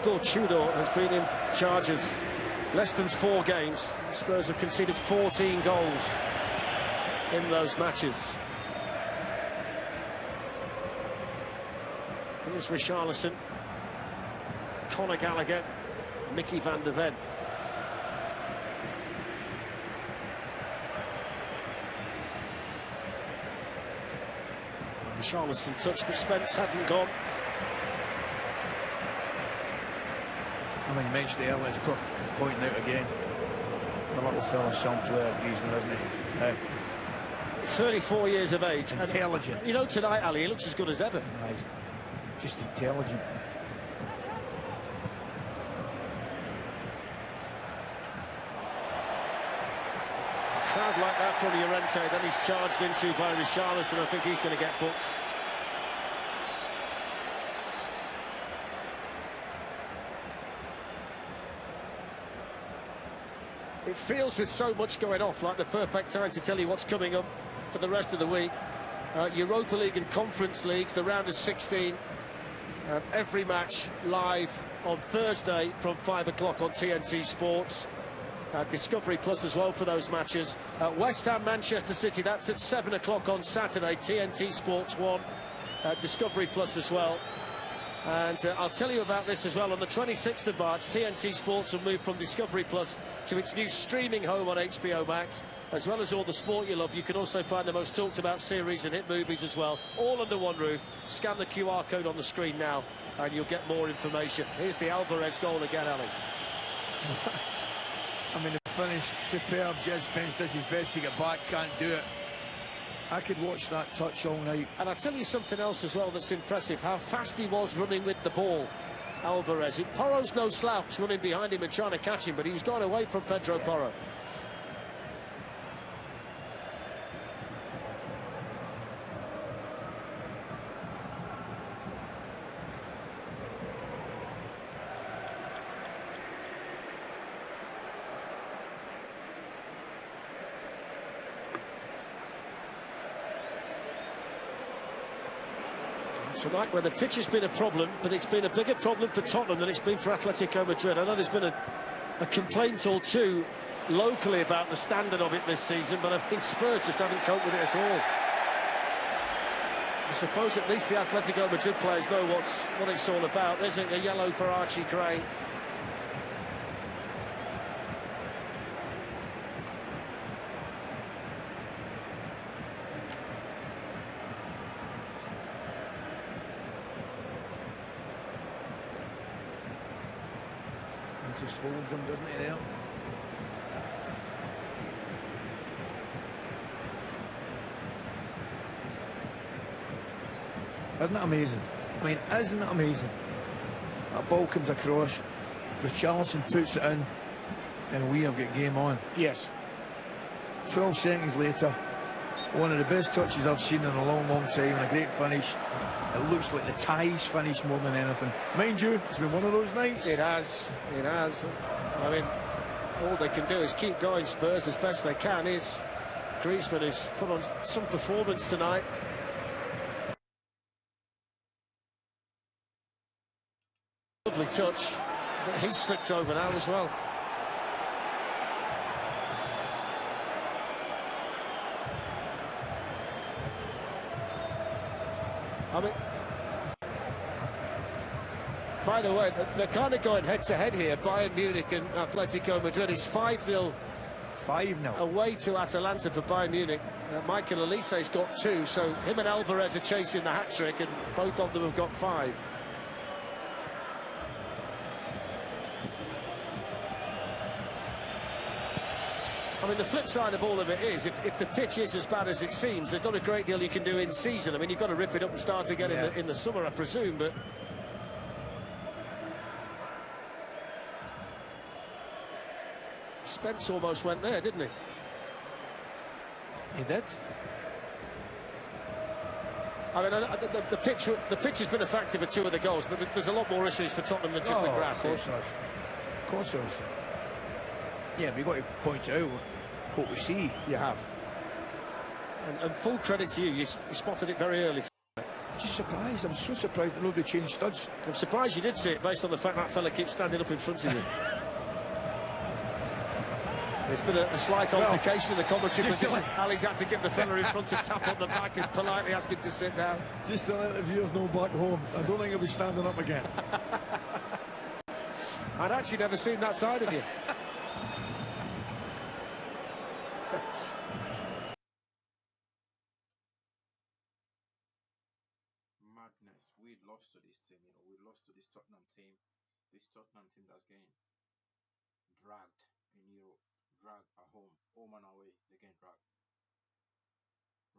Igor Tudor has been in charge of less than 4 games. Spurs have conceded 14 goals in those matches. Here's Richarlison, Conor Gallagher, Mickey van der Ven. Richarlison touched, but Spence hadn't gone. I mean, you mentioned it earlier, it's worth pointing out again. The little fella somewhere agrees with, isn't he? Hey. 34 years of age. Intelligent. And, you know, tonight, Ali, he looks as good as ever. No, he's just intelligent. Crowd like that from Llorente, then he's charged into by Richarlison. I think he's going to get booked. It feels, with so much going off, like the perfect time to tell you what's coming up for the rest of the week. Europa League and Conference Leagues, the round of 16. Every match live on Thursday from 5 o'clock on TNT Sports. Discovery Plus as well for those matches. West Ham, Manchester City, that's at 7 o'clock on Saturday. TNT Sports 1, Discovery Plus as well. And I'll tell you about this as well. On the 26th of March, TNT Sports will move from Discovery Plus to its new streaming home on HBO Max. As well as all the sport you love, you can also find the most talked about series and hit movies as well, all under one roof. Scan the QR code on the screen now and you'll get more information. Here's the Alvarez goal again, Ali. I mean, the finish, superb. Jed Spence does his best to get back, can't do it. I could watch that touch all night. And I'll tell you something else as well that's impressive, how fast he was running with the ball, Alvarez. Porro's no slouch running behind him and trying to catch him, but he was going away from Pedro Porro. Tonight, where the pitch has been a problem, but it's been a bigger problem for Tottenham than it's been for Atletico Madrid. I know there's been a complaint or two locally about the standard of it this season, but I think Spurs just haven't coped with it at all. I suppose at least the Atletico Madrid players know what it's all about. There's a yellow for Archie Gray. Just holds him, doesn't he, there? Isn't it amazing? I mean, isn't it amazing? That ball comes across, Richarlison puts it in, and we have got game on. Yes. 12 seconds later, one of the best touches I've seen in a long, long time, and a great finish. It looks like the ties finish more than anything. Mind you, it's been one of those nights. It has. I mean, all they can do is keep going, Spurs, as best they can. Is Griezmann, who's put on some performance tonight. Lovely touch, but he's slipped over now as well. I mean, by the way, they're kind of going head-to-head here. Bayern Munich and Atletico Madrid. It's 5-0 away to Atalanta for Bayern Munich. Michael Olise's got 2, so him and Alvarez are chasing the hat-trick, and both of them have got 5. I mean, the flip side of all of it is, if the pitch is as bad as it seems, there's not a great deal you can do in season. I mean, you've got to rip it up and start again in the summer, I presume, but... Spence almost went there, didn't he? He did. I mean, the pitch has been a factor for 2 of the goals, but there's a lot more issues for Tottenham than just the grass. Of course there is. Yeah, but you've got to point out what we see. You have. And full credit to you, you spotted it very early. Just surprised. I'm so surprised that nobody changed studs. I'm surprised you did see it, based on the fact that fella keeps standing up in front of you. There's been a slight altercation in the commentary position. Ali's had to give the fella in front a tap on the back and politely ask him to sit down. Just to let the viewers know back home, I don't think he'll be standing up again. I'd actually never seen that side of you. Madness. We lost to this team, we lost to this Tottenham team. This Tottenham team that's getting dragged in Europe, dragged at home and away, they're getting dragged.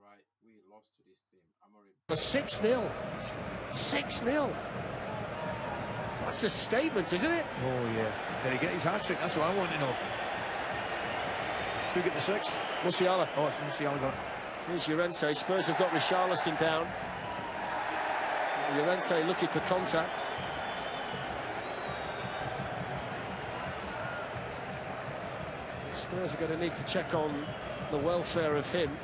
Right, we lost to this team. Amorim. 6-0. 6-0. That's a statement, isn't it? Oh, yeah. Did he get his hat-trick? That's what I want to know. Who get the sixth? Musiala. Oh, it's Musiala got it. Here's Llorente. Spurs have got Richarlison down. Llorente looking for contact. Spurs are going to need to check on the welfare of him.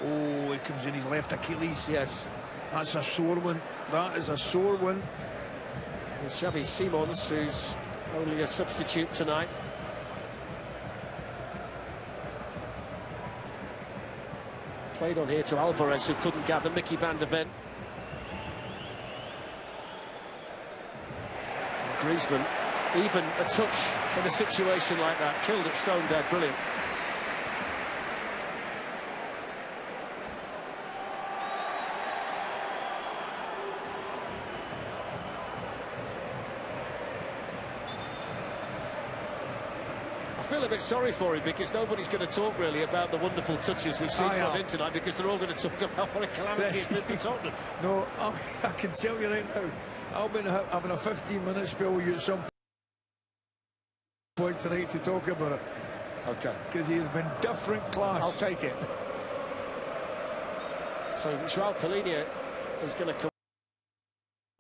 Oh, he comes in his left Achilles. Yes. That's a sore one. That is a sore one. And Xavi Simons, who's only a substitute tonight. Played on here to Alvarez, who couldn't gather. Mickey van der Ven. Griezmann, even a touch in a situation like that, killed it stone dead. Brilliant. I feel a bit sorry for him, because nobody's going to talk really about the wonderful touches we've seen from him tonight, because they're all going to talk about what a calamity it's been for Tottenham. No, I can tell you right now, I'll be having a 15-minute spell with you at some point tonight to talk about it. Okay. Because he has been different class. I'll take it. So João Palhinha is going to come.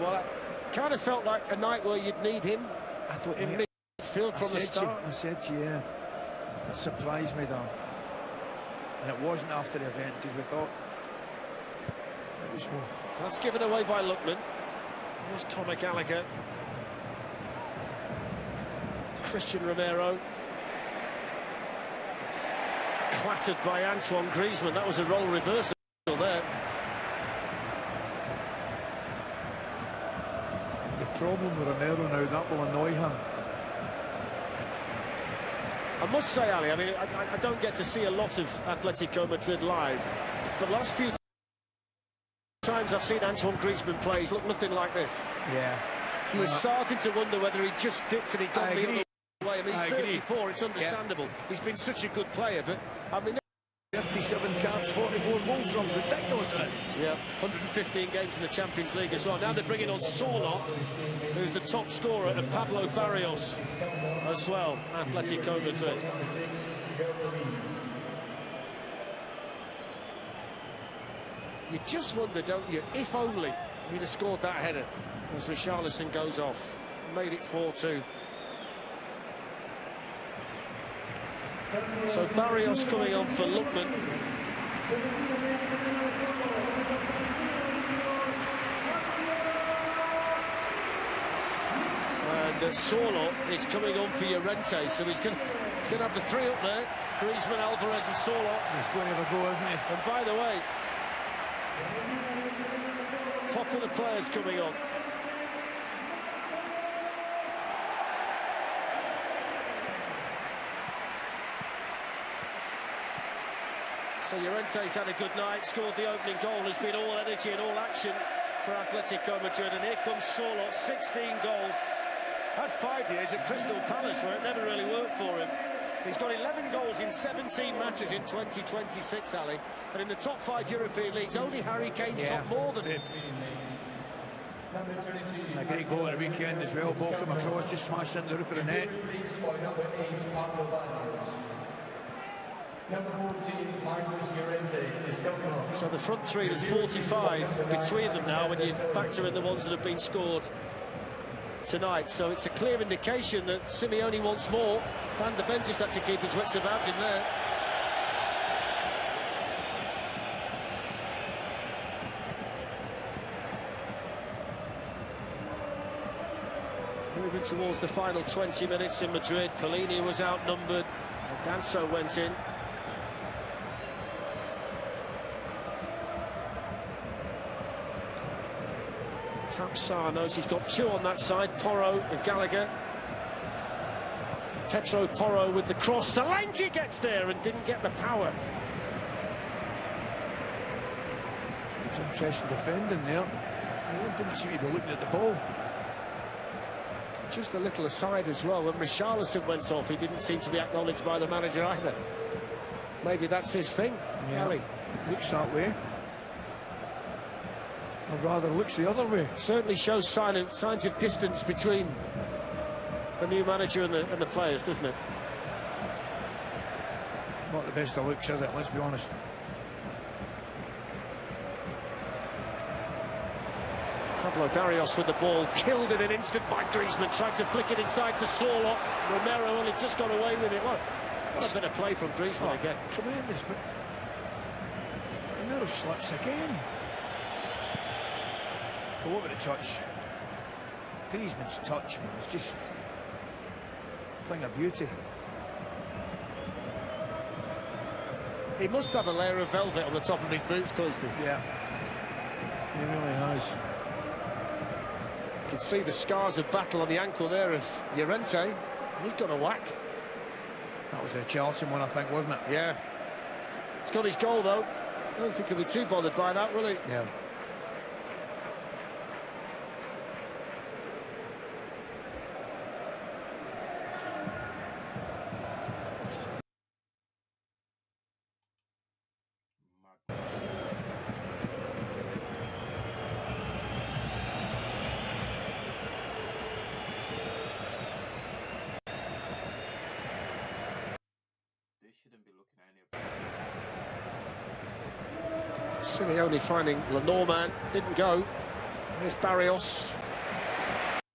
Well, it kind of felt like a night where you'd need him. I thought in midfield from the start. I said, yeah. That surprised me, Dan. And it wasn't after the event, because we thought it was more. That's given away by Lookman. Here's Conor Gallagher. Christian Romero. Clattered by Antoine Griezmann. That was a role reversal there. The problem with Romero now, that will annoy him. I must say, Ali, I mean, I don't get to see a lot of Atletico Madrid live, but last few times I've seen Antoine Griezmann play, he's looked nothing like this. Yeah. He was starting to wonder whether he just dipped and he'd gone the other way. I mean, he's 34, it's understandable. Yeah. He's been such a good player, but I mean... 57 caps, 44 goals, from ridiculousness. Yeah, 115 games in the Champions League as well. Now they're bringing on Sorlot, who's the top scorer, and Pablo Barrios as well, Atletico Madrid. You just wonder, don't you, if only he'd have scored that header as Richarlison goes off. Made it 4-2. So Barrios coming on for Lookman. And Sorlot is coming on for Llorente, so he's going to have the three up there. Griezmann, Alvarez and Sorlot. He's going to have a go, isn't he? And by the way, popular players coming on. So Llorente's had a good night, scored the opening goal, has been all energy and all action for Atletico Madrid. And here comes Sorlot, 16 goals. Had 5 years at Crystal Palace where it never really worked for him. He's got 11 goals in 17 matches in 2026, Ali. And in the top 5 European leagues, only Harry Kane's got more than him. A great goal at the weekend as well. Ball come across, just smashed into the roof of the net. Number 14, Marcos Llorente is coming on. So the front three, there's 45 between them now when you factor in the ones that have been scored tonight, so it's a clear indication that Simeone wants more. Van de Ven just had to keep his wits about him there. Moving towards the final 20 minutes in Madrid. Collini was outnumbered. Danso went in. Tapsar knows he's got two on that side, Porro and Gallagher. Pedro Porro with the cross. Solanke gets there and didn't get the power. It's interesting defending there. Didn't seem to be looking at the ball. Just a little aside as well, when Richarlison went off, he didn't seem to be acknowledged by the manager either. Maybe that's his thing. Yeah, Ali. Looks that way. Or rather, looks the other way. Certainly shows signs of distance between the new manager and the players, doesn't it? Not the best of looks, is it? Let's be honest. Pablo Barrios with the ball, killed in an instant by Griezmann, tried to flick it inside to Sorloth. Romero only just got away with it. What a bit of play from Griezmann again. Tremendous, but Romero slips again. But what about the touch? Griezmann's touch, man, it's just a thing of beauty. He must have a layer of velvet on the top of his boots, Coasty. Yeah, he really has. You can see the scars of battle on the ankle there of Llorente. He's got a whack. That was a Chelsea one, I think, wasn't it? Yeah. He's got his goal, though. I don't think he'll be too bothered by that, will he? Yeah. Simeone finding Lenormand, didn't go. There's Barrios.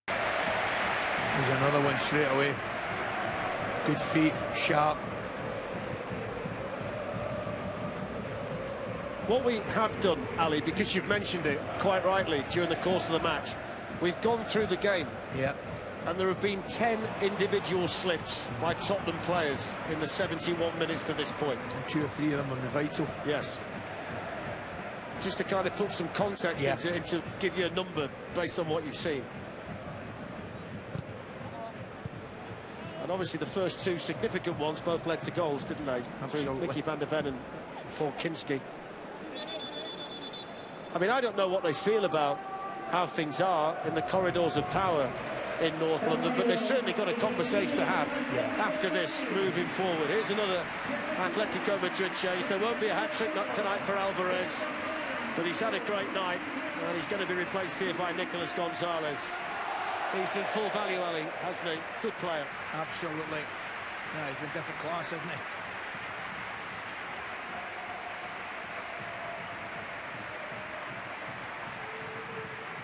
There's another one straight away. Good feet, sharp. What we have done, Ali, because you've mentioned it quite rightly during the course of the match, we've gone through the game. Yeah. And there have been 10 individual slips by Tottenham players in the 71 minutes to this point. And 2 or 3 of them on the vital. Yes. Just to kind of put some context into give you a number based on what you've seen. And obviously the first 2 significant ones both led to goals, didn't they? Absolutely. Through Mickey van der Ven and Paul Kinski. I mean, I don't know what they feel about how things are in the corridors of power in North London, but they've certainly got a conversation to have after this moving forward. Here's another Atletico Madrid change. There won't be a hat-trick tonight for Alvarez, but he's had a great night, and he's going to be replaced here by Nicolas Gonzalez. He's been full value, Ali, hasn't he? Good player. Absolutely. Yeah, he's been different class, hasn't he?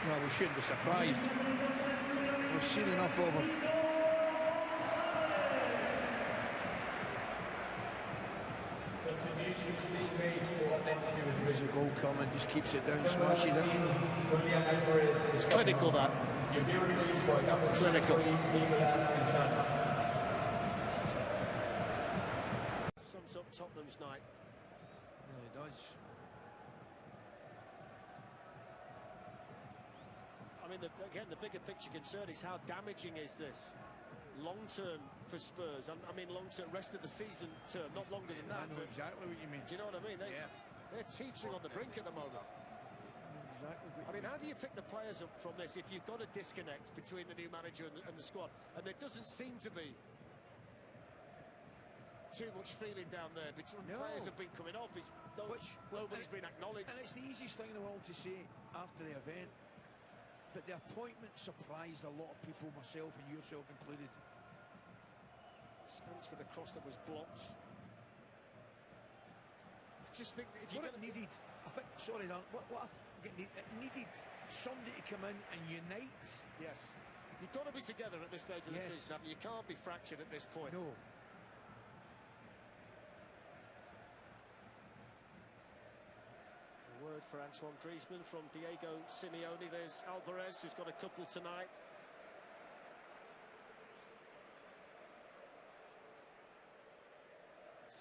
Well, we shouldn't be surprised. We've seen enough of him. There's a goal coming, just keeps it down, smashes it. It's clinical, that. Clinical. Sums up Tottenham's night. It really does. I mean, again, the bigger picture concern is how damaging is this long-term for Spurs? I mean, long-term, rest of the season term, not longer than that. I know exactly what you mean. Do you know what I mean? They're teetering on the brink at the moment. Exactly. I mean, how do you pick the players up from this if you've got a disconnect between the new manager and the squad? And there doesn't seem to be too much feeling down there. Players have been coming off. Nobody's been acknowledged. And it's the easiest thing in the world to say after the event. But the appointment surprised a lot of people, myself and yourself included. Spence with a cross that was blocked. I just think if you needed, I think, sorry, Dan, what I think it needed somebody to come in and unite. Yes. You've got to be together at this stage of the season, haven't you? You can't be fractured at this point. No. A word for Antoine Griezmann from Diego Simeone. There's Alvarez, who's got a couple tonight.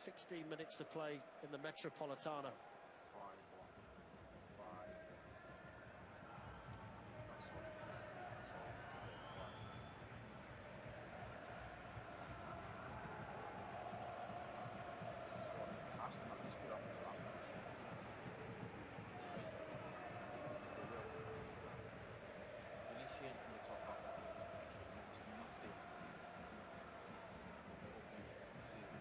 "16 minutes to play in the Metropolitano." 5-1. 5. That's all we need to see. That's all we need to get. 5. This is what Arsenal, this could happen to Arsenal too. This is the real competition. Finishing in the top half of the competition means nothing. Opening season, opening competition.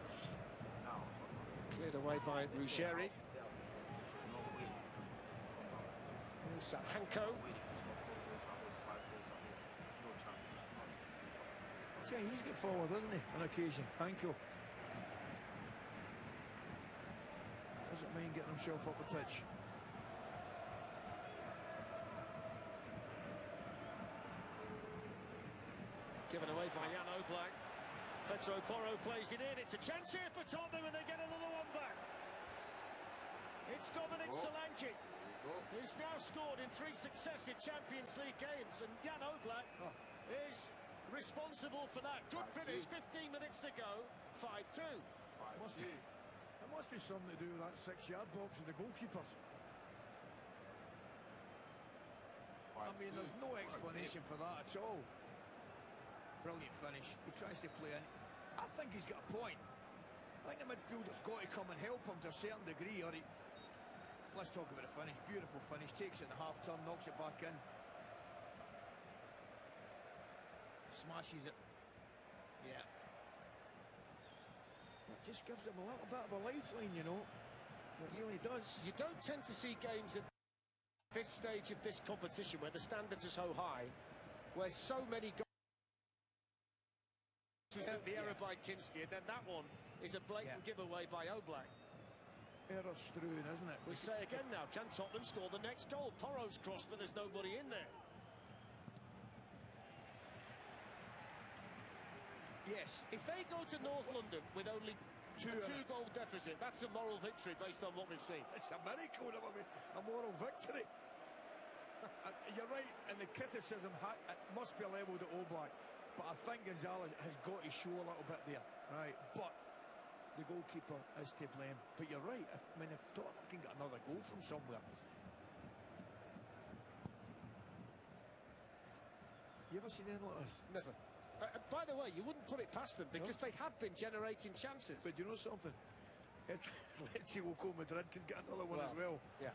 Finishing top 8. Cleared away by Ruggeri. Here's Hanko. Yeah, he's get forward, doesn't he, on occasion? Hanko. Doesn't mind getting himself up the pitch. Given away by Jan Oblak. Pedro Porro plays it in. It's a chance here for Tottenham, and they get another one back. It's Dominic Solanke, who's now scored in 3 successive Champions League games, and Jan Oblak is responsible for that. Good finish, 15 minutes to go, 5-2. It must be something to do with that 6-yard box with the goalkeepers. I mean, there's no explanation for that at all. Brilliant finish. He tries to play in. I think he's got a point. I think the midfielder's got to come and help him to a certain degree, or he... Let's talk about the finish. Beautiful finish. Takes it in the half-turn, knocks it back in. Smashes it. Yeah. It just gives him a little bit of a lifeline, you know. It really does. You don't tend to see games at this stage of this competition where the standards are so high, where so many goals. The error by Kinski, and then that one is a blatant giveaway by Oblak. Error strewn, isn't it? We say again now, can Tottenham score the next goal? Porro's crossed, but there's nobody in there. Yes. If they go to North London with only a 2-goal deficit, that's a moral victory based on what we've seen. It's a miracle, a moral victory. You're right, and the criticism it must be levelled at Oblak. But I think Gonzalez has got to show a little bit there, right? But the goalkeeper is to blame. But you're right. I mean, if Tottenham can get another goal from somewhere. You ever seen anything like this? Never. By the way, you wouldn't put it past them because they have been generating chances. But you know something? Atletico Madrid can get another one as well. Yeah.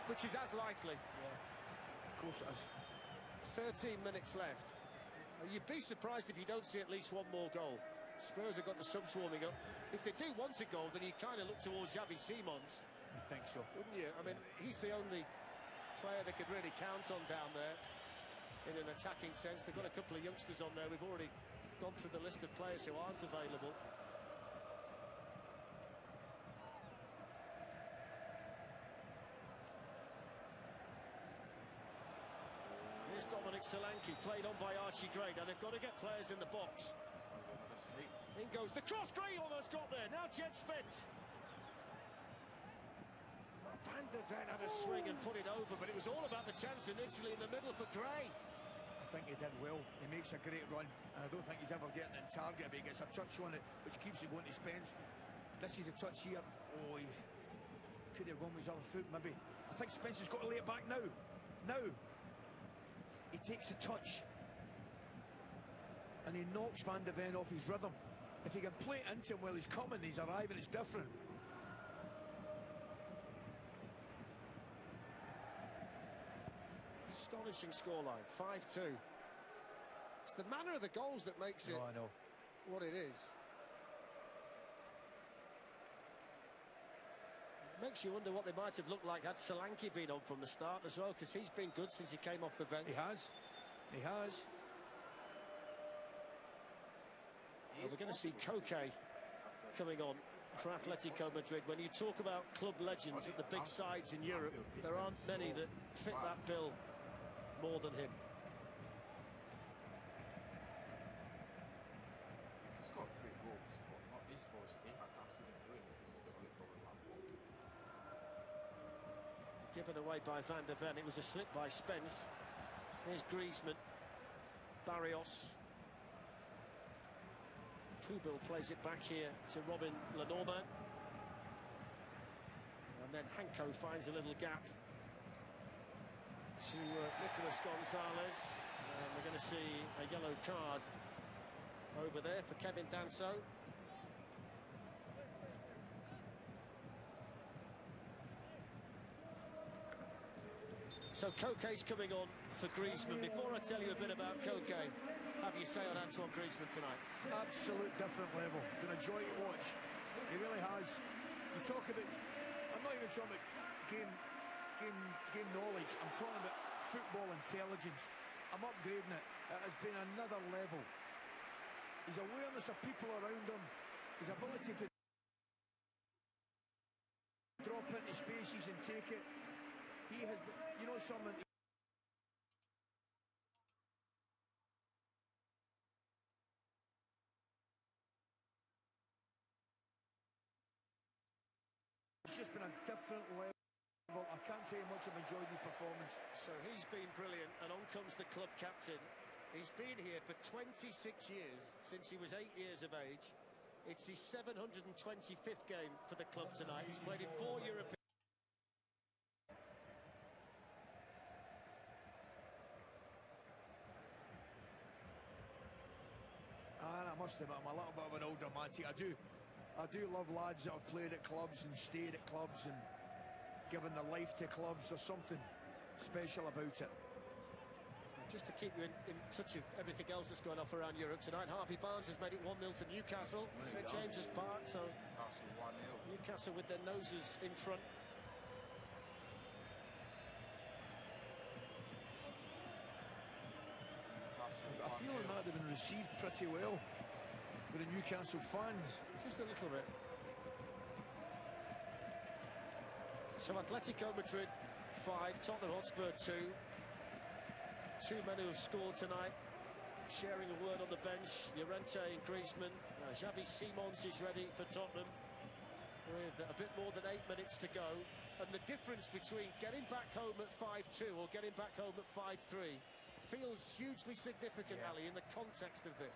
Which is as likely. Yeah. Of course it is. 13 minutes left. You'd be surprised if you don't see at least one more goal. Spurs have got the subs warming up. If they do want a goal, then you kind of look towards Xavi Simons. I think so. Wouldn't you? I mean, he's the only player they could really count on down there in an attacking sense. They've got a couple of youngsters on there. We've already gone through the list of players who aren't available. Here's Dominic Solanke, played on by Archie Gray. Now they've got to get players in the box. In goes the cross. Gray almost got there. Now Jet Spence. Van der Ven had a swing and put it over, but it was all about the chance initially in the middle for Gray. I think he did well. He makes a great run, and I don't think he's ever getting in target, but he gets a touch on it, which keeps it going to Spence. This is a touch here. Oh, he could have gone with his other foot, maybe. I think Spence has got to lay it back now. Now. He takes a touch and he knocks Van der Ven off his rhythm. If he can play it into him while he's coming, he's arriving, it's different. Astonishing scoreline, 5-2. It's the manner of the goals that makes it what it is. Makes you wonder what they might have looked like had Solanke been on from the start as well, because he's been good since he came off the bench. He has. He has. We're going to see Koke coming on for Atletico Madrid. When you talk about club legends at the big sides in Europe, there aren't many that fit that bill more than him. He's got 3 goals, but not this boy's team. I can't see them doing it. This is the only problem I've got. Given away by Van der Ven. It was a slip by Spence. Here's Griezmann. Barrios. Kubil plays it back here to Robin Lenormand. And then Hanko finds a little gap to Nicolas Gonzalez. And we're going to see a yellow card over there for Kevin Danso. So Koke's coming on for Griezmann. Before I tell you a bit about Koke, have you say on Antoine Griezmann tonight? Absolute different level. Been a joy to watch. He really has. You talk about, I'm not even talking about game knowledge. I'm talking about football intelligence. I'm upgrading it. It has been another level. His awareness of people around him, his ability to drop into spaces and take it. He has been, you know, something. It's just been a different level. I can't tell you how much I've enjoyed his performance. So he's been brilliant, and on comes the club captain. He's been here for 26 years, since he was 8 years of age. It's his 725th game for the club tonight. He's played in 4 European. And I must admit, I'm a little bit of an old romantic. I do love lads that have played at clubs and stayed at clubs and given their life to clubs. There's something special about it. Just to keep you in touch of everything else that's going off around Europe tonight, Harvey Barnes has made it 1-0 to Newcastle. St James's Park, so Newcastle 1-0. Newcastle with their noses in front. I feel that might have been received pretty well with the Newcastle fans. Just a little bit. So Atletico Madrid 5, Tottenham Hotspur 2. 2 men who have scored tonight, sharing a word on the bench. Llorente and Griezmann. Xavi Simons is ready for Tottenham with a bit more than 8 minutes to go. And the difference between getting back home at 5-2 or getting back home at 5-3 feels hugely significant, Ali, in the context of this.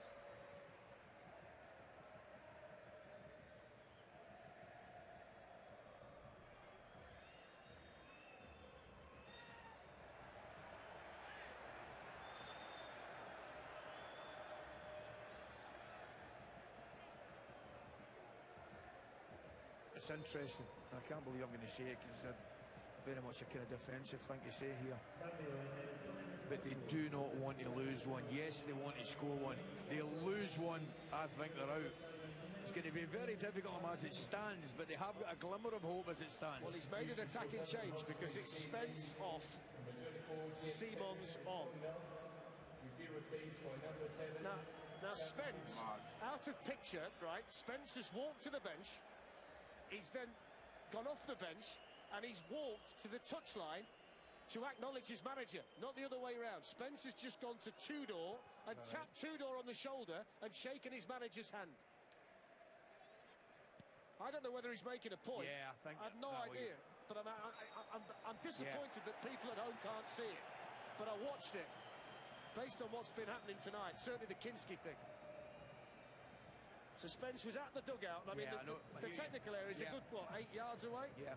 It's interesting. I can't believe I'm going to say it because it's very much a kind of defensive thing to say here. But they do not want to lose one. Yes, they want to score one. They'll lose one, I think they're out. It's going to be very difficult as it stands, but they have got a glimmer of hope as it stands. Well, he's made an attacking change because it's Spence off, Simons on. Now Spence, out of picture, right? Spence has walked to the bench. He's then gone off the bench and he's walked to the touchline to acknowledge his manager, not the other way around. Spence has just gone to Tudor and tapped Tudor on the shoulder and shaken his manager's hand. I don't know whether he's making a point. Yeah, I think I have no idea. But I'm disappointed that people at home can't see it. But I watched it based on what's been happening tonight, certainly the Kinski thing. So Spence was at the dugout, and I mean, the technical area is a good, what, 8 yards away? Yeah.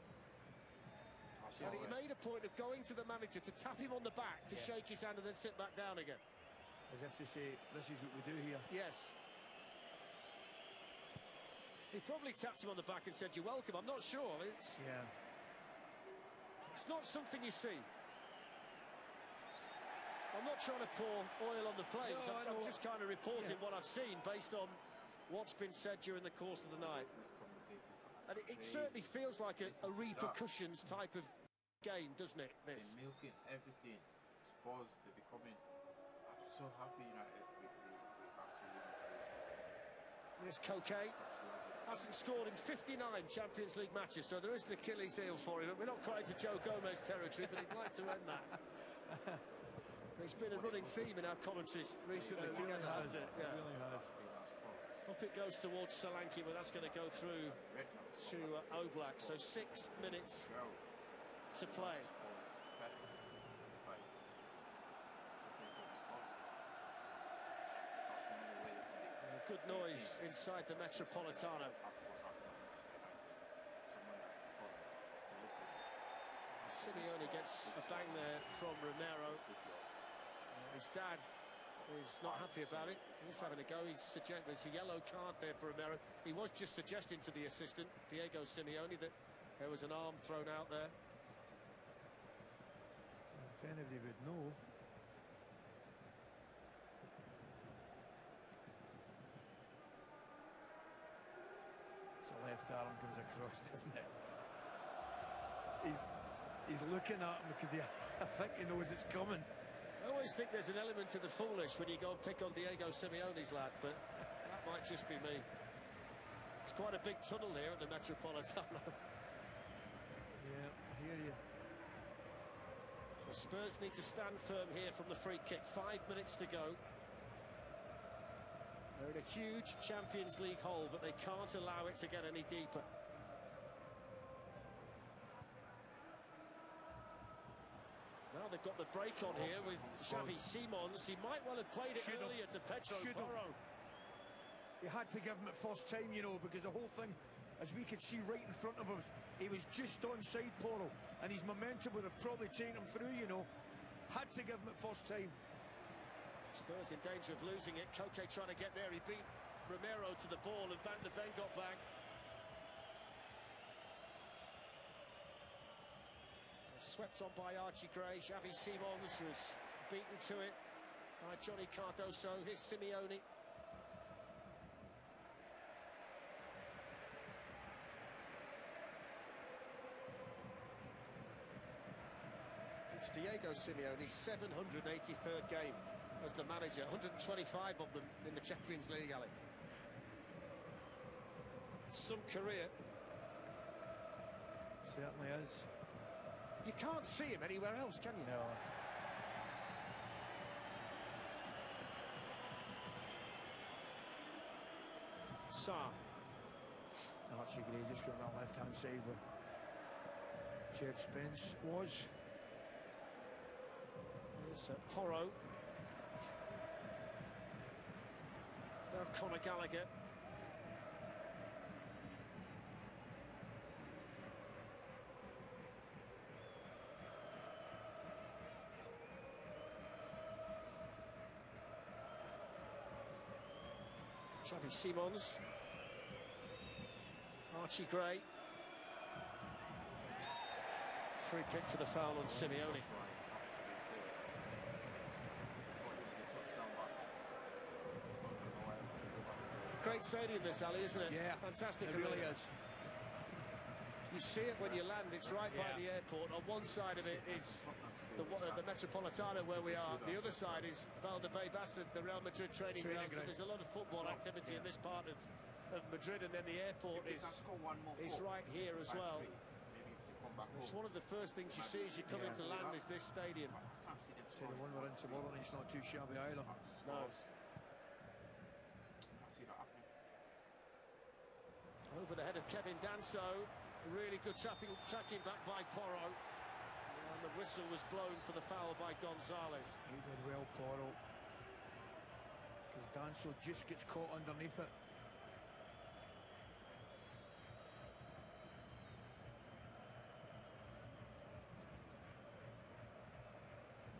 And he made a point of going to the manager to tap him on the back, to shake his hand and then sit back down again. As if to say, this is what we do here. Yes. He probably tapped him on the back and said, you're welcome. I'm not sure. It's not something you see. I'm not trying to pour oil on the flames. I'm just kind of reporting what I've seen based on what's been said during the course of the night. And it certainly feels like a repercussions type of game, doesn't it, this? They're milking everything. Spurs, they're becoming... I'm so happy United we're back to winning. Here's Koke. Hasn't scored in 59 Champions League matches, so there is an Achilles heel for him. We're not quite into Joe Gomez territory, but he'd like to end that. It's been a running theme in our commentaries recently. It really has. It? Yeah. It really has. Up it goes towards Solanke, but that's going to go through to Oblak. So 6 minutes to play. Good noise inside the Metropolitano. Simeone gets a bang there from Romero. His dad is not happy about it. He's having a go. There's a yellow card there for Romero. He was just suggesting to the assistant, Diego Simeone, that there was an arm thrown out there. If anybody would know. So left arm comes across, doesn't it? He's looking at him because I think he knows it's coming. I always think there's an element of the foolish when you go and pick on Diego Simeone's lad, but that might just be me. It's quite a big tunnel here at the Metropolitano. Yeah, I hear you. So Spurs need to stand firm here from the free kick. 5 minutes to go. They're in a huge Champions League hole, but they can't allow it to get any deeper. Now they've got the break on here with Xavi Simons. He might well have played it earlier to Pedro Porro. He had to give him it first time, you know, because the whole thing, as we could see right in front of us, he was just onside Porro, and his momentum would have probably taken him through, you know. Had to give him it first time. Spurs in danger of losing it. Koke trying to get there. He beat Romero to the ball, and Van de Ven got back. Swept on by Archie Gray. Xavi Simons was beaten to it by Johnny Cardoso. Here's Simeone. It's Diego Simeone's 783rd game as the manager, 125 of them in the Champions League, Ali. Some career. Certainly is. You can't see him anywhere else, can you? No. Sarr. Archie Gray just got that left-hand side where Jed Spence was. Here's Porro. Now Conor Gallagher. Xavi Simons. Archie Gray. Free kick for the foul on Simeone. Great stadium this, Ali, isn't it? Yeah, fantastic. It really is. You see it when you land. It's right by the airport. On one side of it is the Metropolitano where we are. The other side is Valdebebas, the Real Madrid training ground. So there's a lot of football activity in this part of Madrid, and then the airport is right here as well. It's one of the first things you see as you come into land is this stadium. So the one we're in tomorrow, and it's not too shabby either. No. Over the head of Kevin Danso. Really good tracking back by Porro. And the whistle was blown for the foul by Gonzalez. He did well, Porro. Because Danso just gets caught underneath it.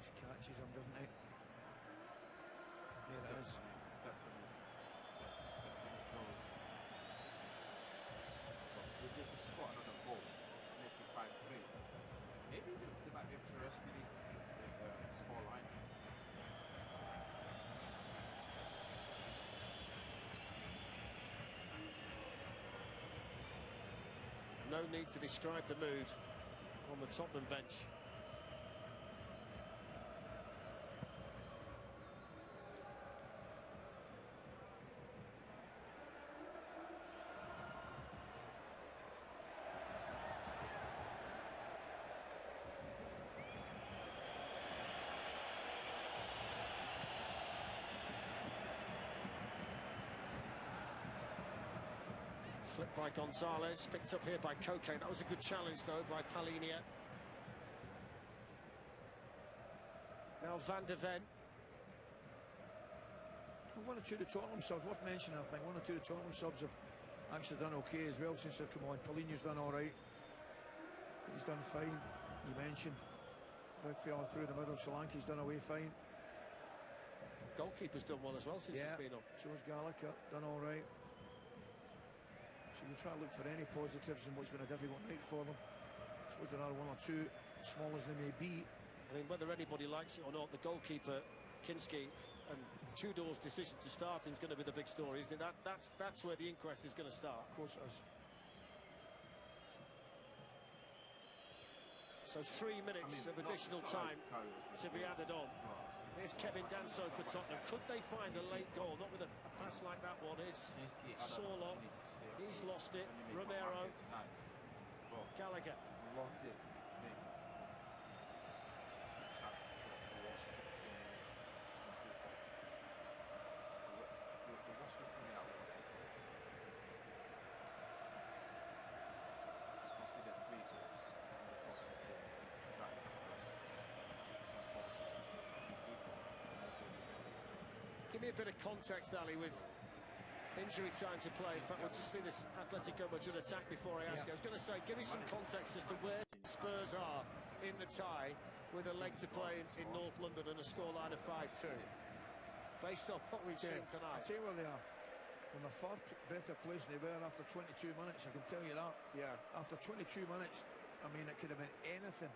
Just catches him, doesn't he? There it is. Stepped on his toes. If they could score another goal, make it 5-3, maybe they might be able to rescue this score line. No need to describe the mood on the Tottenham bench. Flipped by Gonzalez, picked up here by Koke. That was a good challenge though by Palinia. Now Van de Ven. One or two of the Tottenham subs, worth mentioning, I think. One or two of the Tottenham subs have actually done okay as well since they've come on. Palhinha's done all right. He's done fine. You mentioned big fella through the middle. Solanke's done away fine. Goalkeeper's done well as well since he's been on. So's Gallagher, done all right. So you try to look for any positives in what's been a difficult night for them. I suppose there are one or two, small as they may be. I mean, whether anybody likes it or not, the goalkeeper, Kinski, and Tudor's decision to start him is going to be the big story, isn't it? That's where the inquest is going to start. Of course it is. So 3 minutes of additional time to be added on. Here's Kevin Danso for Tottenham. Could they find a late goal? Not with a pass like that one. Here's Sorlo. He's lost it. Romero. Gallagher. Give me a bit of context, Ali, with injury time to play. In fact, we'll just see this Atletico Madrid attack before I ask you. I was going to say, give me some context as to where Spurs are in the tie with a leg to play in North London and a scoreline of 5-2. Based on what we've seen tonight. I'll tell you where they are. In a far better place than they were after 22 minutes, I can tell you that. Yeah. After 22 minutes, I mean, it could have been anything.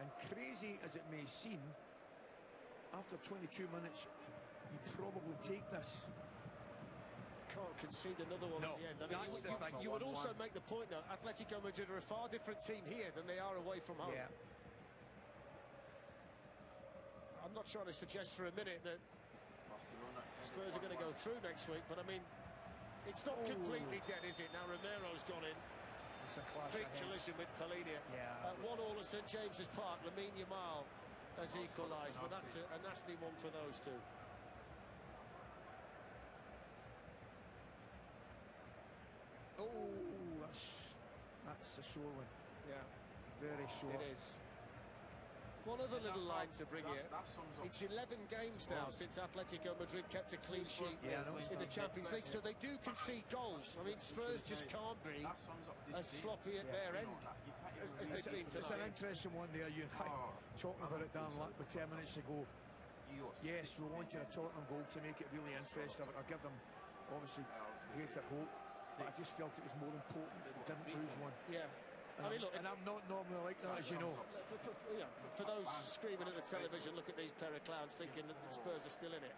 And crazy as it may seem, after 22 minutes, you probably take this. Can't concede another one at the end. I mean, you would also make the point, though, Atletico Madrid are a far different team here than they are away from home. Yeah. I'm not trying to suggest for a minute that Spurs are going to go through next week, but I mean, it's not completely dead, is it? Now Romero's gone in. It's a clash. Big collision with Palinia. Yeah. 1-1 at St James's Park. Lamine Yamal has equalised, but that's a nasty one for those two. Oh, that's a sore one. Yeah. Very sore. It is. One other little line to bring here. It's 11 games now since Atletico Madrid kept a clean sheet in the Champions League, so they do concede goals. I mean, Spurs just can't be as sloppy at their end as they've been tonight. It's an interesting one there. You talking about it, Dan, with 10 minutes to go. Yes, we wanted a Tottenham goal to make it really interesting. I'll give them, obviously, greater hope, but I just felt it was more important that they didn't lose one. Yeah. I mean, look, and I'm not normally like that, as you know. For those screaming at the television, look at these pair of clowns thinking that the Spurs are still in it.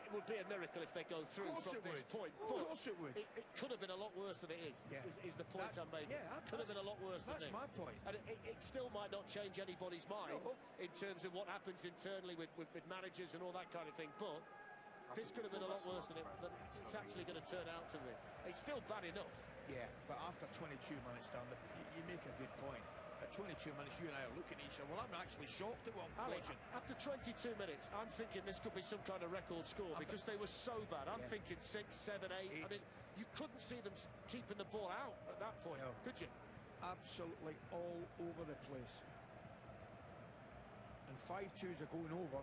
It would be a miracle if they go through from this point. Of course it would. It could have been a lot worse than it is, is the point I'm making. Yeah, could have been a lot worse than this. That's my point. And it still might not change anybody's mind in terms of what happens internally with managers and all that kind of thing, but this could have been a lot worse than it's actually going to turn out to be. It's still bad enough. Yeah, but after 22 minutes, Dan, you make a good point. At 22 minutes, you and I are looking at each other. Well, I'm actually shocked at what I'm watching. After 22 minutes, I'm thinking this could be some kind of record score because they were so bad. I'm thinking 6, 7, 8. I mean, you couldn't see them keeping the ball out at that point, could you? Absolutely all over the place. And 5-2s are going over.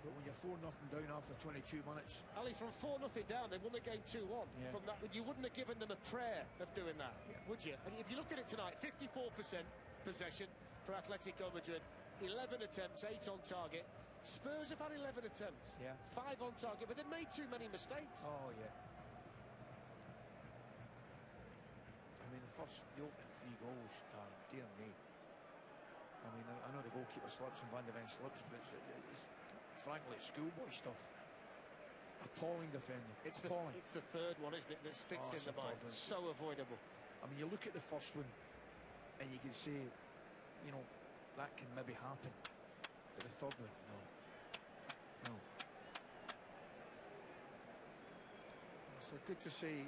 But when you're 4-0 down after 22 minutes... Ali, from 4-0 down, they won the game 2-1. From that, you wouldn't have given them a prayer of doing that, would you? And if you look at it tonight, 54% possession for Atletico Madrid, 11 attempts, 8 on target. Spurs have had 11 attempts, 5 on target, but they've made too many mistakes. Oh, yeah. I mean, the opening 3 goals, dear me. I mean, I know the goalkeeper slips and Van de Ven slips, but it's frankly, it's schoolboy stuff. Appalling defending. It's the third one, isn't it, that sticks in the mind. So avoidable. I mean, you look at the first one, and you can say, you know, that can maybe happen. But the third one, no. So good to see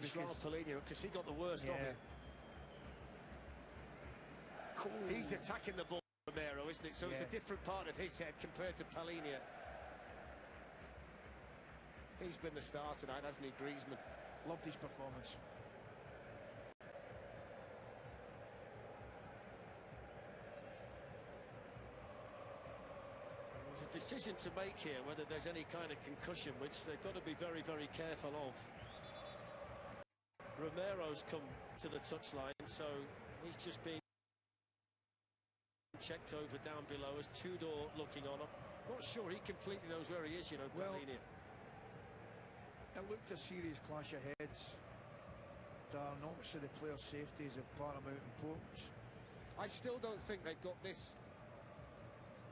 because Palinia, because he got the worst of it. Cool. He's attacking the ball. Romero, isn't it? So it's a different part of his head compared to Palinia. He's been the star tonight, hasn't he, Griezmann? Loved his performance. There's a decision to make here, whether there's any kind of concussion, which they've got to be very, very careful of. Romero's come to the touchline, so he's just been checked over down below as Tudor looking on him. Not sure he completely knows where he is, you know, Pellegrini. It looked a serious clash of heads. Darren, obviously the players' safety is of paramount importance. I still don't think they've got this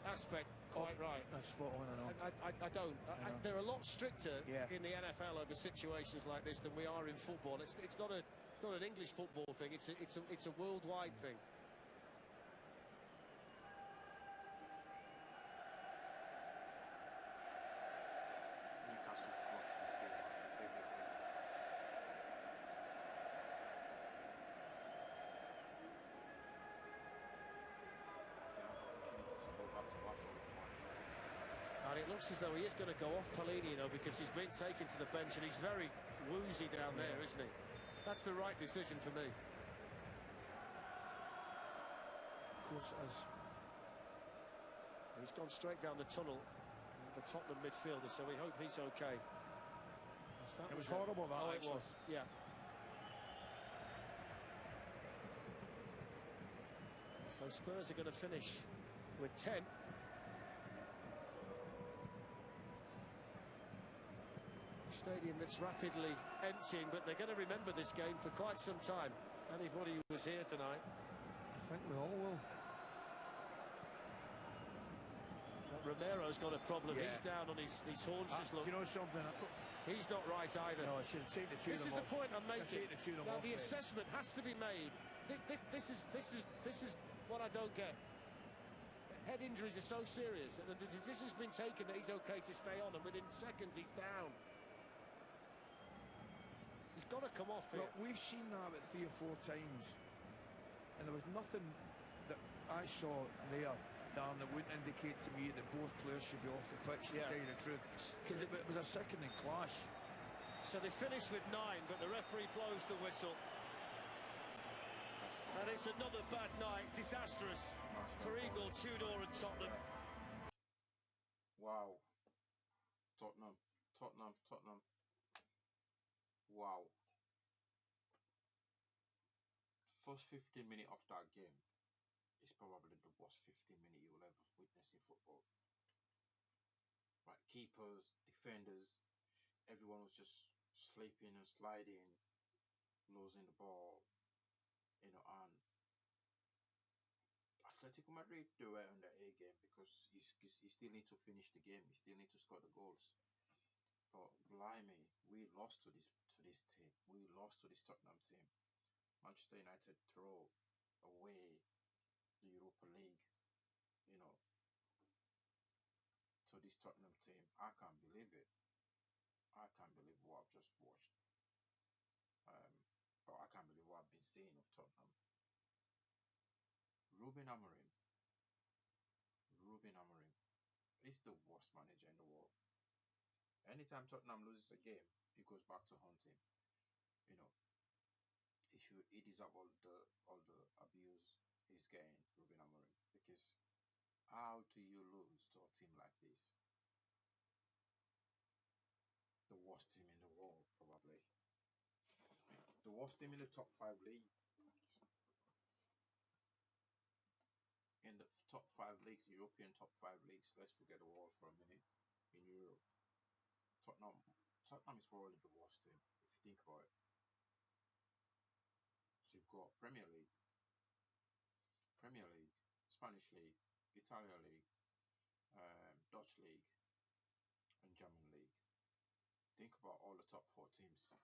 aspect quite right. That's spot on, I know. I don't. They're a lot stricter in the NFL over situations like this than we are in football. It's not an English football thing. It's a worldwide thing. Newcastle fluffed this game vividly. They have opportunities to go back to Barcelona. And it looks as though he is going to go off Pellegrini, because he's been taken to the bench and he's very woozy down there, isn't he? That's the right decision for me. Of course it is. He's gone straight down the tunnel, the Tottenham midfielder, so we hope he's okay. It was horrible, that, Oh, actually. it was, yeah. So Spurs are going to finish with 10. Stadium that's rapidly emptying, but they're going to remember this game for quite some time. Anybody who was here tonight. I think we all will. Romero's got a problem. Yeah. He's down on his haunches. Do Look, you know something? he's not right either. No, I should have taken the tune This is off. the point I'm making. Now the mate. assessment has to be made. This is what I don't get. Head injuries are so serious, and the decision's been taken that he's okay to stay on, and within seconds he's down. He's got to come off here. Look, we've seen that about 3 or 4 times, and there was nothing that I saw there, Dan, that wouldn't indicate to me that both players should be off the pitch, to tell you the truth. Because it was a sickening clash. So they finished with 9, but the referee blows the whistle. And it's another bad night, disastrous for Eagle, Tudor and Tottenham. Wow. Tottenham. Wow. First 15 minutes of that game is probably the worst 15 minutes you will ever witness in football. Right, keepers, defenders, everyone was just sleeping and sliding, losing the ball, and Atletico Madrid do it on their A game because you still need to finish the game, you still need to score the goals. But blimey, we lost to this team. We lost to this Tottenham team. Manchester United throw away the Europa League, to this Tottenham team. I can't believe it. I can't believe what I've just watched. But I can't believe what I've been seeing of Tottenham. Ruben Amorim is the worst manager in the world. Anytime Tottenham loses a game, he goes back to hunting. He deserves all the abuse he's getting, Ruben Amorim. Because how do you lose to a team like this? The worst team in the world, probably. The worst team in the top 5 league. In the top 5 leagues, European top 5 leagues, let's forget the world for a minute. In Europe, Tottenham is probably the worst team, if you think about it. So you've got Premier League, Spanish League, Italian League, Dutch League, and German League. Think about all the top 4 teams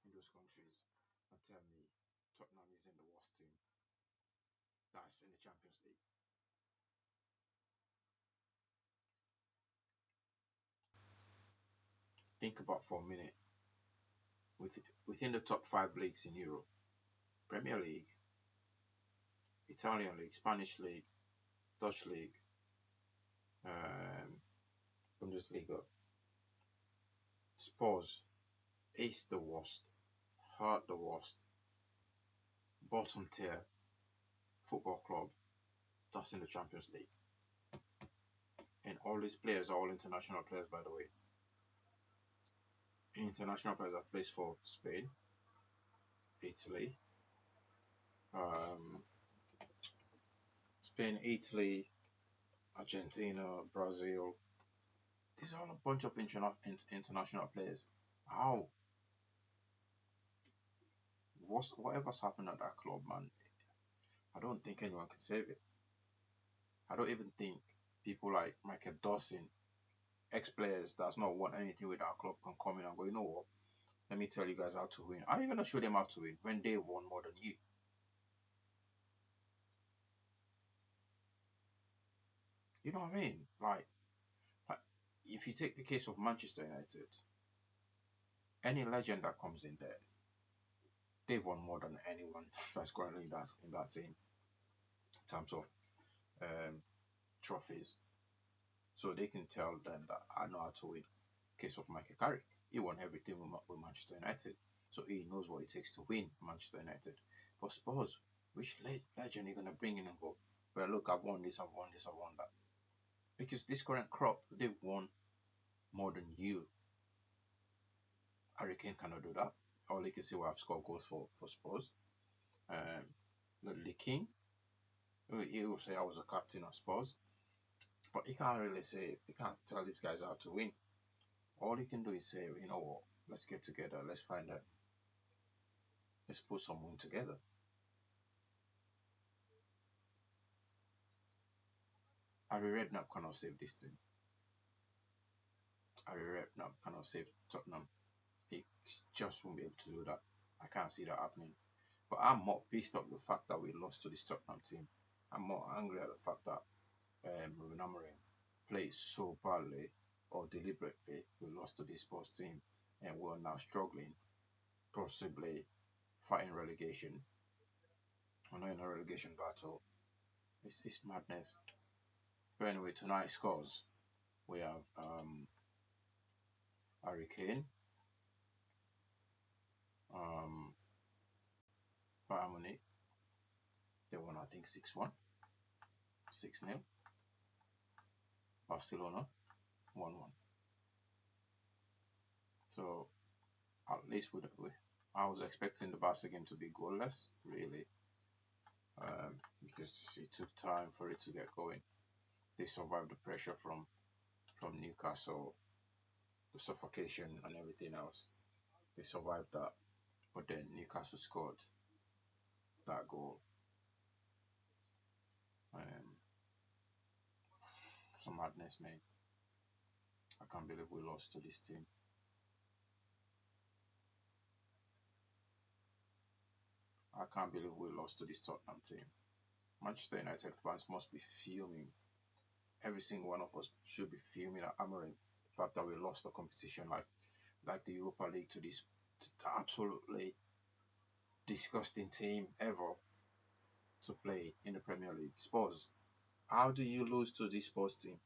in those countries and tell me Tottenham isn't the worst team. That's in the Champions League. Think about for a minute. Within the top 5 leagues in Europe, Premier League, Italian League, Spanish League, Dutch League, Bundesliga, Spurs is the worst, hurt the worst, bottom tier football club that's in the Champions League. And all these players are all international players, by the way. International players that plays for Spain, Italy, um, Italy, Argentina, Brazil. These are all a bunch of international players. How? Whatever's happened at that club, man, I don't think anyone can save it. I don't even think people like Michael Dawson, ex-players that's not won anything with our club, can come in and go, you know what? Let me tell you guys how to win. How are you gonna show them how to win when they've won more than you? You know what I mean? Like if you take the case of Manchester United, any legend that comes in there, they've won more than anyone that's currently in that team in terms of um, trophies. So they can tell them that I know how to win. Case of Michael Carrick, he won everything with Manchester United, so he knows what it takes to win Manchester United. But Spurs, which legend are you gonna bring in and go, well, look, I've won this, I've won this, I've won that? Because this current crop, they've won more than you. Harry Kane cannot do that. All he can say, well, I've scored goals for Spurs. Lee King, he will say I was a captain of Spurs, but he can't really say, he can't tell these guys how to win. All he can do is say, you know what, let's get together, let's find out, let's put someone together. Harry Redknapp cannot save this team. Harry Redknapp cannot save Tottenham. He just won't be able to do that. I can't see that happening. But I'm more pissed off the fact that we lost to this Tottenham team. I'm more angry at the fact that Ruben Amorim played so badly or deliberately. We lost to this Spurs team and we're now struggling, possibly fighting relegation. We're not in a relegation battle. It's madness. But anyway, tonight's scores. We have Harry Kane, Bayern Munich. They won, I think, 6-1, 6-0. Barcelona, 1-1. So, at least I was expecting the Barca game to be goalless, really, because it took time for it to get going. They survived the pressure from Newcastle, the suffocation and everything else. They survived that, but then Newcastle scored that goal. Some madness, mate. I can't believe we lost to this team. I can't believe we lost to this Tottenham team. Manchester United fans must be fuming. Every single one of us should be fuming at Amorim. The fact that we lost the competition like the Europa League to this absolutely disgusting team ever to play in the Premier League. Spurs. How do you lose to this Spurs team?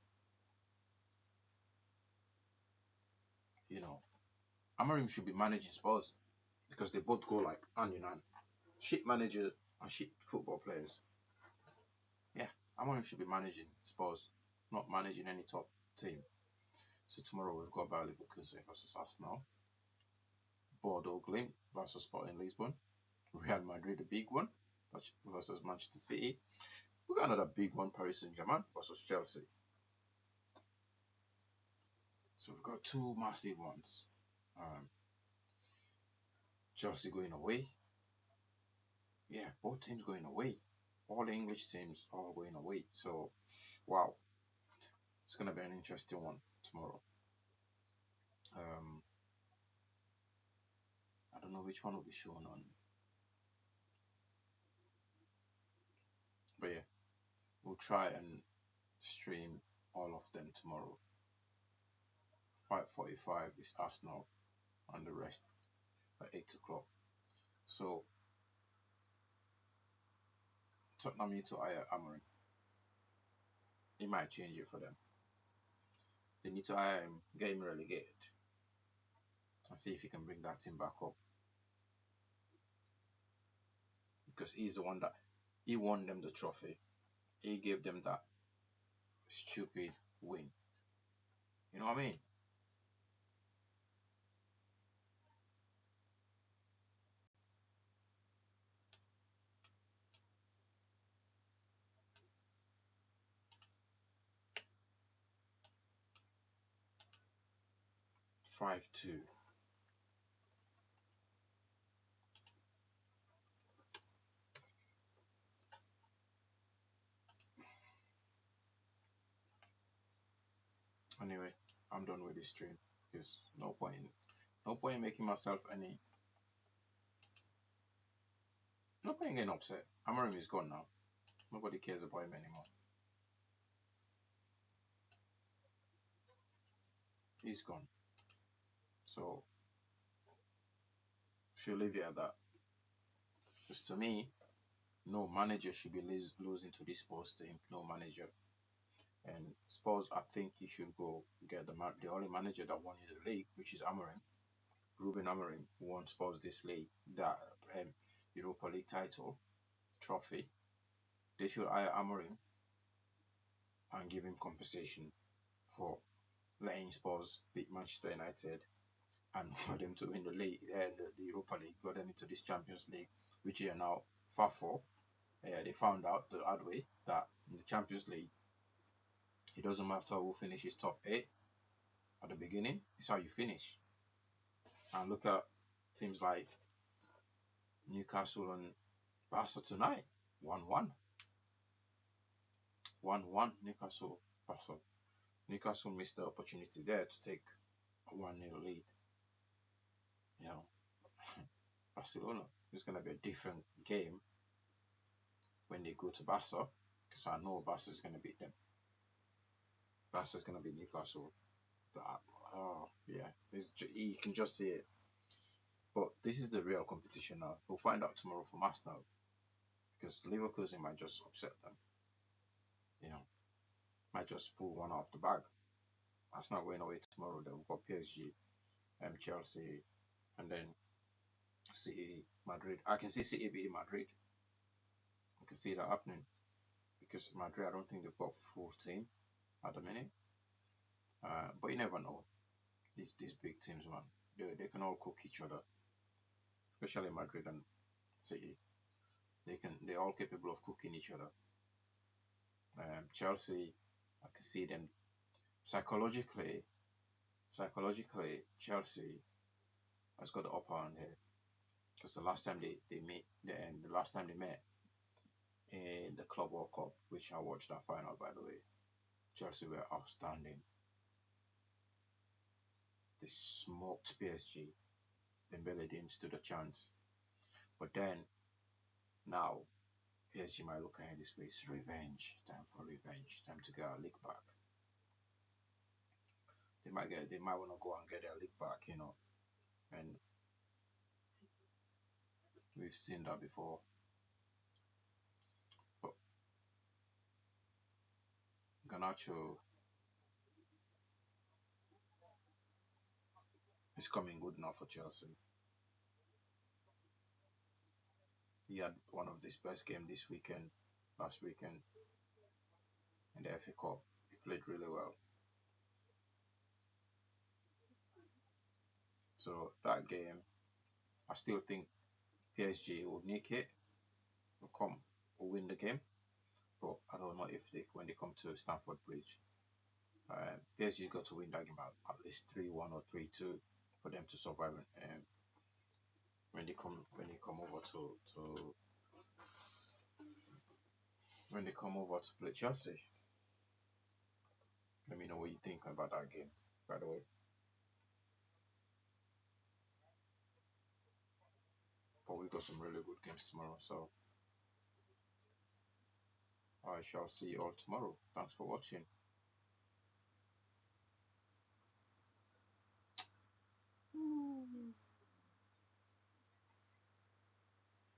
You know, Amorim should be managing Spurs because they both go like hand in hand. Shit manager and shit football players. Yeah, Amorim should be managing Spurs, not managing any top team. So tomorrow we've got Bayer Leverkusen versus Arsenal, Bordeaux Glimt versus Sporting Lisbon, Real Madrid, the big one, versus Manchester City. We got another big one, Paris Saint-Germain versus Chelsea. So we've got two massive ones. Chelsea going away. Yeah, both teams going away. All the English teams are going away. So, wow. It's going to be an interesting one tomorrow. I don't know which one will be shown on. But yeah, we'll try and stream all of them tomorrow. 5:45 is Arsenal and the rest at 8 o'clock. So, Tottenham need to hire Amorim. He might change it for them. They need to hire him, get him relegated. and see if he can bring that team back up. Because he's the one that he won them the trophy. He gave them that stupid win. You know what I mean? Five two. Anyway, I'm done with this stream because no point in making myself no point in getting upset. Amorim is gone now. Nobody cares about him anymore. He's gone. So she'll leave it at that. Because to me, no manager should be losing to this Spurs team. No manager. And Spurs, I think he should go get the only manager that won in the league, which is Amorim. Ruben Amorim won Spurs this league, that Europa League title trophy. They should hire Amorim and give him compensation for letting Spurs beat Manchester United and for them to win the league, the Europa League, got them into this Champions League, which they are now far for. They found out the hard way that in the Champions League, it doesn't matter who finishes top 8 at the beginning, it's how you finish. And look at teams like Newcastle and Barca tonight, 1-1. 1-1, Newcastle, Barca. Newcastle missed the opportunity there to take a 1-0 lead. You know, Barcelona, it's going to be a different game when they go to Barca, because I know Barca is going to beat them. Barca is going to beat Newcastle. Oh, yeah, you can just see it. But this is the real competition now. We'll find out tomorrow from Arsenal, because Leverkusen might just upset them. You know, might just pull one off the bag. Arsenal going away tomorrow. Then we've got PSG, Chelsea, and then City, Madrid. I can see City beating Madrid. I can see that happening, because Madrid, I don't think they've got full team at the minute. But you never know. These big teams, man, they can all cook each other. Especially Madrid and City, they're all capable of cooking each other. Chelsea, I can see them psychologically. Chelsea has got the upper hand here, because the last time they met in the Club World Cup, which I watched that final, by the way, Chelsea were outstanding. They smoked PSG. Dembele didn't stood a chance. But then, now, PSG might look at it this way. It's revenge. Time for revenge. Time to get our league back. They might want to go and get their league back, you know. And we've seen that before. But Garnacho is coming good now for Chelsea. He had one of his best games last weekend, in the FA Cup. He played really well. So that game, I still think PSG will nick it, will win the game. But I don't know if when they come to Stamford Bridge, PSG got to win that game at least 3-1 or 3-2 for them to survive. When they come over to play Chelsea. Let me know what you think about that game, by the way. But we got some really good games tomorrow, so I shall see you all tomorrow. Thanks for watching.